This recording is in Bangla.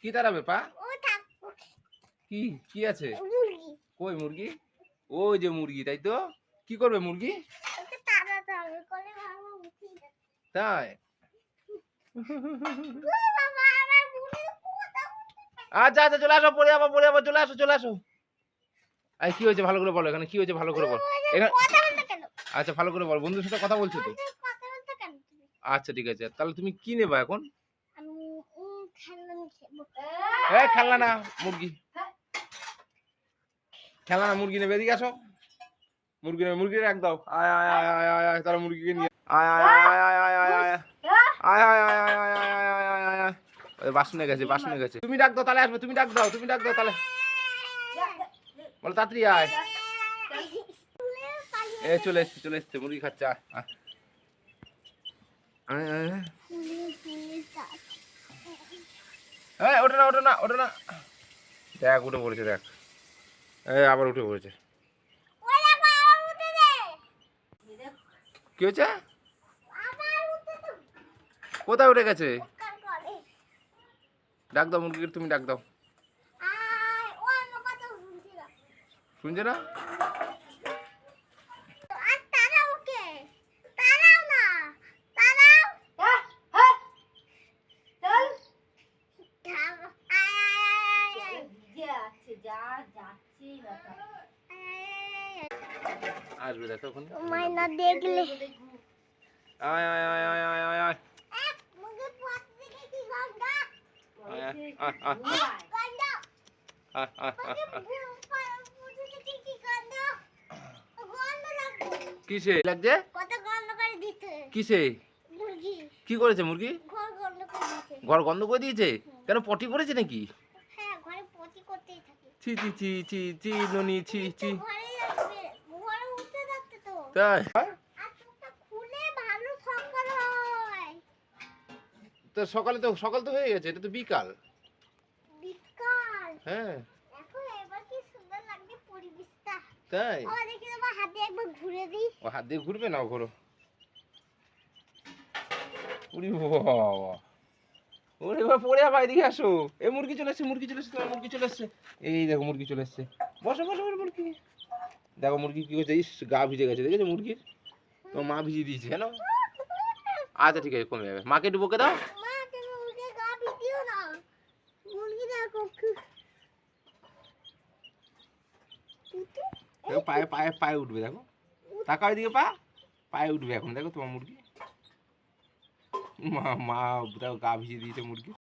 কি তাড়াবে পা? কি কি আছে? কই মুরগি? ওই যে মুরগি, তাই তো? কি করবে মুরগি? তাই? আচ্ছা আচ্ছা, চলে আসো, পড়ে যাবো, চলে আসো। এই কি হয়েছে ভালো করে বলো, এখানে কি হয়েছে ভালো করে বল। এখানে আচ্ছা ভালো করে বল, বন্ধুর সাথে কথা বলছো তো? আচ্ছা ঠিক আছে, তাহলে তুমি কি নেবা এখন? খেলনা না, মুরগি। খেলনা না, মুরগি নেবে, এদিকে আসো। মুরগি নেবে, মুরগি রাখ দাও। আয় আয় আয় আয় আয় আয়, তারা মুরগিকে নিয়ে আয় আয় আয় আয় আয় আয় আয় আয় আয় আয় আয় আয় আয় আয় আয় আয়। বাসনে গেছে। তুমি ডাক দাও তাহলে আসবে, তুমি ডাক দাও তাহলে। বলো তাড়াতাড়ি আয়। এ চলে এসছে মুরগি খাচ্ছে। ওঠে না। দেখ উঠে পড়েছে, দেখ আবার উঠে পড়েছে। কি হয়েছে? কোথায় উঠে গেছে? ডাক দাও মুরগিকে, তুমি ডাক দাও। শুনছে না? আসবে দেখো ওখানে। মাইনা দেখলে আয় আয় আয় আয় আয় আয় আয়। মুরগি পাত থেকে কি গন্ধ? আয় আয় আয় আয় গন্ধ। আয় আয় আয়। মুরগি থেকে কি গন্ধ? গন্ধ লাগছে। কিসে লাগছে? কত গন্ধ করে দিতে? কিসে? মুরগি। কি করেছে মুরগি? ঘর গন্ধ করে দিতে। ঘর গন্ধ করে দিয়েছে? কেন পটি করেছে নাকি? হ্যাঁ, ঘরে পটি করতেই থাকে। ছি ছি ছি ছি ছি ননি ছি ছি। ঘরেই আসবে। ঘরে উঠতে যাচ্ছে তো। তাই? আর চোখটা খুলে ভালো সকাল হয়। তো সকাল তো হয়ে গেছে, এটা তো বিকাল। বিকাল। হ্যাঁ। দেখো এবার কি সুন্দর লাগছে পরিবেশটা। তাই? ও দেখি তোমার হাত দিয়ে একবার ঘুরে দিই। ও হাত দিয়ে ঘুরবে না, ঘোরো। উরি বাবা, ওরে বাবা, পড়ে যাবে, এদিকে আসো। এই মুরগি চলে এসছে, তোমার মুরগি চলে এসছে। এই দেখো মুরগি চলে এসছে। বসো মুরগি। দেখো মুরগি কি করছে, ইস গা ভিজে গেছে, দেখেছো মুরগির? তোমার মা ভিজিয়ে দিয়েছে কেন? আচ্ছা ঠিক আছে, কমে যাবে। মাকে একটু বকে দাও। মা তুমি উঠে গা ভিজিও না। মুরগি দেখো দেখো পায়ে উঠবে, দেখো তাকাও এদিকে, পায়ে উঠবে এখন, দেখো তোমার মুরগি। মা দেখো গা ভিজিয়ে দিয়েছে মুরগি।